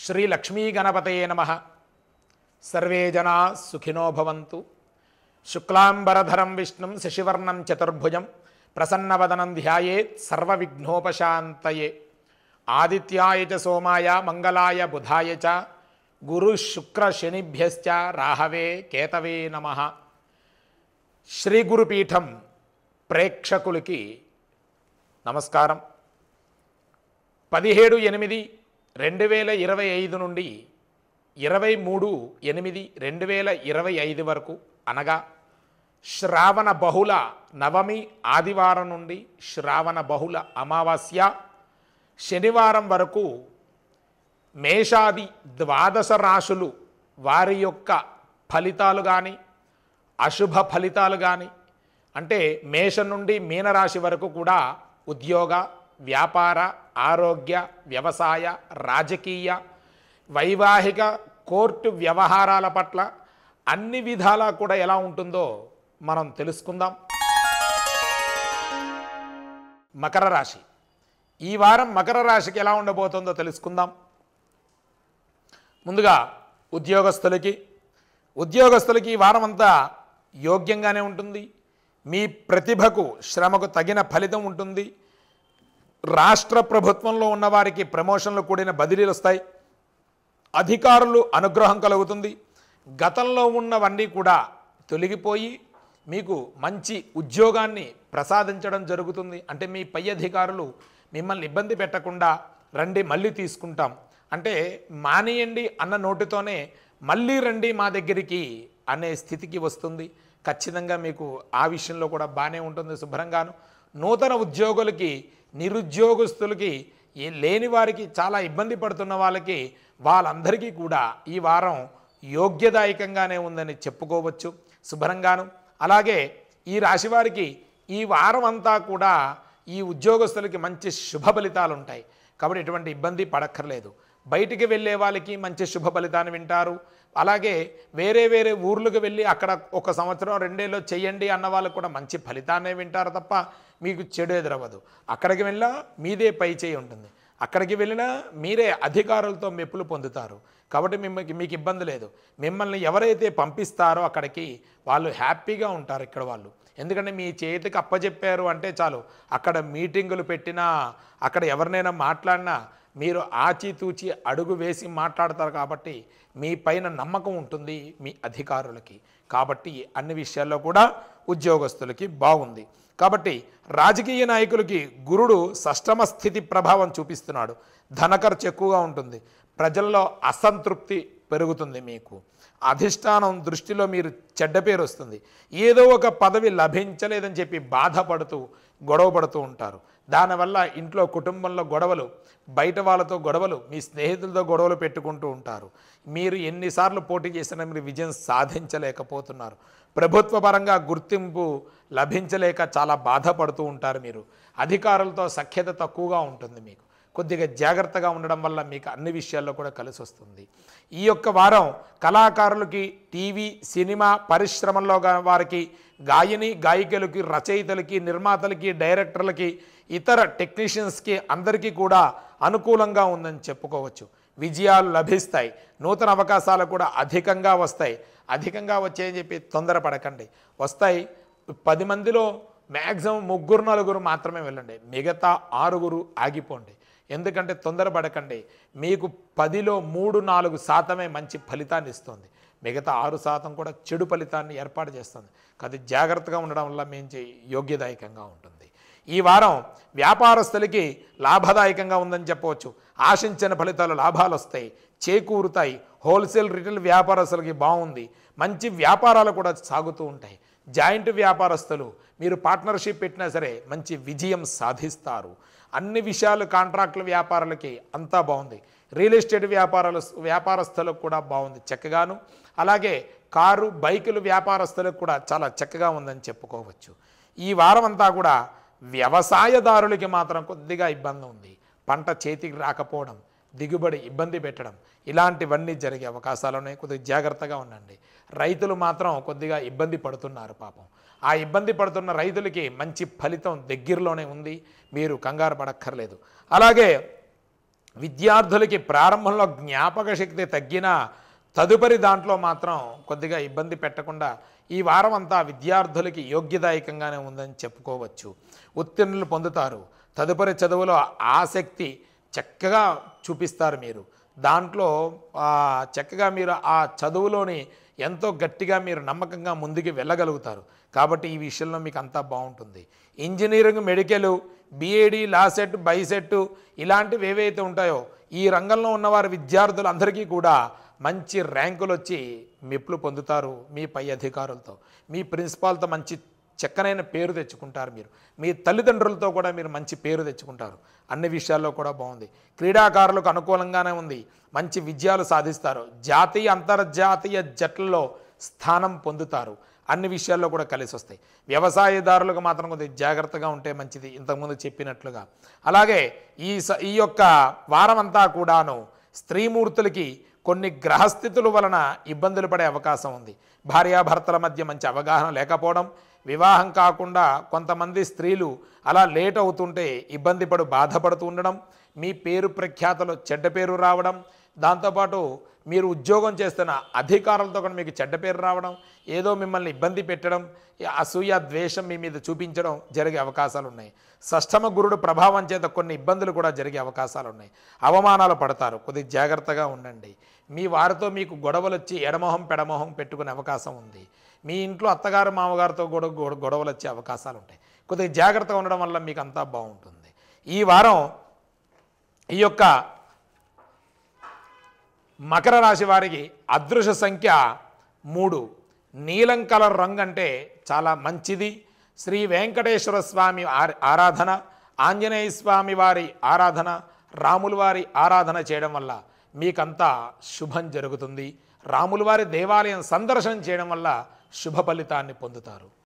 శ్రీ లక్ష్మీ గణపతయే నమః. సర్వే జనా సుఖినో భవంతు. శుక్లాంబరధరం విష్ణుం శశివర్ణం చతుర్భుజం ప్రసన్నవదనం ధ్యాయేత్ సర్వవిఘ్నోపశాంతయే. ఆదిత్యాయ చ సోమాయ మంగళాయ బుధాయ చ గురు శుక్ర శనిభ్యశ్చ రాహవే కేతవే నమః. శ్రీ గురుపీఠం ప్రేక్షకులకి నమస్కారం. 17/8/2025 నుండి 23/8/2025 వరకు అనగా శ్రావణ బహుళ నవమి ఆదివారం నుండి శ్రావణ బహుళ అమావాస్య శనివారం వరకు మేషాది 12 రాశులు వారి యొక్క ఫలితాలు కానీ అశుభ ఫలితాలు కానీ అంటే మేషం నుండి మీనరాశి వరకు కూడా ఉద్యోగ, వ్యాపార, ఆరోగ్య, వ్యవసాయ, రాజకీయ, వైవాహిక, కోర్టు వ్యవహారాల పట్ల అన్ని విధాలా కూడా ఎలా ఉంటుందో మనం తెలుసుకుందాం. మకర రాశి ఈ వారం మకర రాశికి ఎలా ఉండబోతుందో తెలుసుకుందాం. ముందుగా ఉద్యోగస్తులకి ఈ వారం అంతా యోగ్యంగానే ఉంటుంది. మీ ప్రతిభకు శ్రమకు తగిన ఫలితం ఉంటుంది. రాష్ట్ర ప్రభుత్వంలో ఉన్నవారికి ప్రమోషన్లు కూడిన బదిలీలు వస్తాయి. అధికారులు అనుగ్రహం కలుగుతుంది. గతంలో ఉన్నవన్నీ కూడా తొలగిపోయి మీకు మంచి ఉద్యోగాన్ని ప్రసాదించడం జరుగుతుంది. అంటే మీ పై అధికారులు మిమ్మల్ని ఇబ్బంది పెట్టకుండా రండి మళ్ళీ తీసుకుంటాం అంటే మానేయండి అన్న నోటితోనే మళ్ళీ రండి మా దగ్గరికి అనే స్థితికి వస్తుంది. ఖచ్చితంగా మీకు ఆ విషయంలో కూడా బాగానే ఉంటుంది. శుభ్రంగాను నూతన ఉద్యోగులకి, నిరుద్యోగస్తులకి, లేని వారికి, చాలా ఇబ్బంది పడుతున్న వాళ్ళందరికీ కూడా ఈ వారం యోగ్యదాయకంగానే ఉందని చెప్పుకోవచ్చు. శుభ్రంగాను అలాగే ఈ రాశి వారికి ఈ వారం అంతా కూడా ఈ ఉద్యోగస్తులకి మంచి శుభ ఫలితాలు ఉంటాయి. కాబట్టి ఎటువంటి ఇబ్బంది పడక్కర్లేదు. బయటికి వెళ్ళే వాళ్ళకి మంచి శుభ ఫలితాన్ని వింటారు. అలాగే వేరే ఊర్లకు వెళ్ళి అక్కడ 1 సంవత్సరం 2 ఏళ్ళు చేయండి అన్న వాళ్ళకు కూడా మంచి ఫలితాన్నే వింటారు తప్ప మీకు చెడు ఎదురవ్వదు. అక్కడికి వెళ్ళినా మీదే పై చేయి ఉంటుంది. అక్కడికి వెళ్ళినా మీరే అధికారులతో మెప్పులు పొందుతారు. కాబట్టి మీకు ఇబ్బంది లేదు. మిమ్మల్ని ఎవరైతే పంపిస్తారో అక్కడికి వాళ్ళు హ్యాపీగా ఉంటారు ఇక్కడ వాళ్ళు. ఎందుకంటే మీ చేతికి అప్పచెప్పారు అంటే చాలు. అక్కడ మీటింగులు పెట్టినా, అక్కడ ఎవరినైనా మాట్లాడినా మీరు ఆచితూచి అడుగు వేసి మాట్లాడతారు. కాబట్టి మీ పైన నమ్మకం ఉంటుంది మీ అధికారులకి. కాబట్టి అన్ని విషయాల్లో కూడా ఉద్యోగస్తులకి బాగుంది. కాబట్టి రాజకీయ నాయకులకి గురుడు షష్టమ స్థితి ప్రభావం చూపిస్తున్నాడు. ధన ఖర్చు ఎక్కువగా ఉంటుంది. ప్రజల్లో అసంతృప్తి పెరుగుతుంది. మీకు అధిష్టానం దృష్టిలో మీరు చెడ్డ పేరు వస్తుంది. ఏదో ఒక పదవి లభించలేదని చెప్పి బాధపడుతూ గొడవపడుతూ ఉంటారు. దానివల్ల ఇంట్లో కుటుంబంలో గొడవలు, బయట వాళ్ళతో గొడవలు, మీ స్నేహితులతో గొడవలు పెట్టుకుంటూ ఉంటారు. మీరు ఎన్నిసార్లు పోటీ చేసినా మీరు విజయం సాధించలేకపోతున్నారు. ప్రభుత్వ పరంగా గుర్తింపు లభించలేక చాలా బాధపడుతూ ఉంటారు. మీరు అధికారులతో సఖ్యత తక్కువగా ఉంటుంది. మీకు కొద్దిగా జాగ్రత్తగా ఉండడం వల్ల మీకు అన్ని విషయాల్లో కూడా కలిసి వస్తుంది. ఈ యొక్క వారం కళాకారులకి, టీవీ, సినిమా పరిశ్రమల్లో వారికి, గాయకులకి, రచయితలకి, నిర్మాతలకి, డైరెక్టర్లకి, ఇతర టెక్నీషియన్స్కి అందరికీ కూడా అనుకూలంగా ఉందని చెప్పుకోవచ్చు. విజయాలు లభిస్తాయి. నూతన అవకాశాలు కూడా అధికంగా వస్తాయి. అధికంగా వచ్చాయని చెప్పి తొందరపడకండి. వస్తాయి. 10 మందిలో మ్యాక్సిమం 3-4 మాత్రమే వెళ్ళండి. మిగతా 6 ఆగిపోండి. ఎందుకంటే తొందరపడకండి. మీకు 10లో 3-4% మంచి ఫలితాన్ని ఇస్తుంది. మిగతా 6% కూడా చెడు ఫలితాన్ని ఏర్పాటు చేస్తుంది. అది జాగ్రత్తగా ఉండడం వల్ల మేము యోగ్యదాయకంగా ఉంటుంది. ఈ వారం వ్యాపారస్తులకి లాభదాయకంగా ఉందని చెప్పవచ్చు. ఆశించిన ఫలితాలు, లాభాలు వస్తాయి, చేకూరుతాయి. హోల్సేల్, రిటైల్ వ్యాపారస్తులకి బాగుంది. మంచి వ్యాపారాలు కూడా సాగుతూ ఉంటాయి. జాయింట్ వ్యాపారస్తులు మీరు పార్ట్నర్షిప్ పెట్టినా సరే మంచి విజయం సాధిస్తారు. అన్ని విషయాలు కాంట్రాక్టుల వ్యాపారాలకి అంతా బాగుంది. రియల్ ఎస్టేట్ వ్యాపారస్తులకు కూడా బాగుంది చక్కగాను. అలాగే కారు, బైకులు వ్యాపారస్తులకు కూడా చాలా చక్కగా ఉందని చెప్పుకోవచ్చు. ఈ వారం అంతా కూడా వ్యవసాయదారులకి మాత్రం కొద్దిగా ఇబ్బంది ఉంది. పంట చేతికి రాకపోవడం, దిగుబడి ఇబ్బంది పెట్టడం, ఇలాంటివన్నీ జరిగే అవకాశాలు ఉన్నాయి. కొద్దిగా జాగ్రత్తగా ఉండండి. రైతులు మాత్రం కొద్దిగా ఇబ్బంది పడుతున్నారు పాపం. ఆ ఇబ్బంది పడుతున్న రైతులకి మంచి ఫలితం దగ్గరలోనే ఉంది. మీరు కంగారు పడక్కర్లేదు. అలాగే విద్యార్థులకి ప్రారంభంలో జ్ఞాపక శక్తి తగ్గిన తదుపరి దాంట్లో మాత్రం కొద్దిగా ఇబ్బంది పెట్టకుండా ఈ వారం అంతా విద్యార్థులకి యోగ్యదాయకంగానే ఉందని చెప్పుకోవచ్చు. ఉత్తీర్ణులు పొందుతారు. తదుపరి చదువులో ఆసక్తి చక్కగా చూపిస్తారు. మీరు దాంట్లో చక్కగా మీరు ఆ చదువులోని ఎంతో గట్టిగా మీరు నమ్మకంగా ముందుకు వెళ్ళగలుగుతారు. కాబట్టి ఈ విషయంలో మీకు అంతా బాగుంటుంది. Engineering, medical, BEd, law set, బైసెట్ ఇలాంటివి ఏవైతే ఉంటాయో ఈ రంగంలో ఉన్నవారు విద్యార్థులందరికీ కూడా మంచి ర్యాంకులు వచ్చి మెప్పులు పొందుతారు. మీ పై అధికారులతో, మీ ప్రిన్సిపాల్తో మంచి చక్కనైన పేరు తెచ్చుకుంటారు. మీరు మీ తల్లిదండ్రులతో కూడా మీరు మంచి పేరు తెచ్చుకుంటారు. అన్ని విషయాల్లో కూడా బాగుంది. క్రీడాకారులకు అనుకూలంగానే ఉంది. మంచి విజయాలు సాధిస్తారు. జాతీయ అంతర్జాతీయ జట్లలో స్థానం పొందుతారు. అన్ని విషయాల్లో కూడా కలిసి వస్తాయి. వ్యవసాయదారులకు మాత్రం కొద్దిగా జాగ్రత్తగా ఉంటే మంచిది, ఇంతకుముందు చెప్పినట్లుగా. అలాగే ఈ యొక్క వారం అంతా కూడాను స్త్రీమూర్తులకి కొన్ని గ్రహస్థితుల వలన ఇబ్బందులు పడే అవకాశం ఉంది. భార్యాభర్తల మధ్య మంచి అవగాహన లేకపోవడం, వివాహం కాకుండా కొంతమంది స్త్రీలు అలా లేట్ అవుతుంటే ఇబ్బంది బాధపడుతూ ఉండడం, మీ పేరు ప్రఖ్యాతలు చెడ్డ పేరు రావడం, దాంతోపాటు మీరు ఉద్యోగం చేస్తున్న అధికారులతో కూడా మీకు చెడ్డ పేరు రావడం, ఏదో మిమ్మల్ని ఇబ్బంది పెట్టడం, అసూయ ద్వేషం మీ మీద చూపించడం జరిగే అవకాశాలు ఉన్నాయి. షష్టమ గురుడు ప్రభావం చేత కొన్ని ఇబ్బందులు కూడా జరిగే అవకాశాలు ఉన్నాయి. అవమానాలు పడతారు. కొద్దిగా జాగ్రత్తగా ఉండండి. మీ వారితో మీకు గొడవలు వచ్చి ఎడమొహం పెడమొహం పెట్టుకునే అవకాశం ఉంది. మీ ఇంట్లో అత్తగారు మామగారితో గొడవలు వచ్చే అవకాశాలు ఉంటాయి. కొద్దిగా జాగ్రత్తగా ఉండడం వల్ల మీకు అంతా బాగుంటుంది. ఈ వారం ఈ యొక్క మకర రాశి వారికి అదృష్ట సంఖ్య 3. నీలం కలర్ రంగు అంటే చాలా మంచిది. శ్రీ వెంకటేశ్వర స్వామి ఆరాధన, ఆంజనేయ స్వామి వారి ఆరాధన, రాముల వారి ఆరాధన చేయడం వల్ల మీకంతా శుభం జరుగుతుంది. రాముల వారి దేవాలయం సందర్శనం చేయడం వల్ల శుభ ఫలితాన్ని పొందుతారు.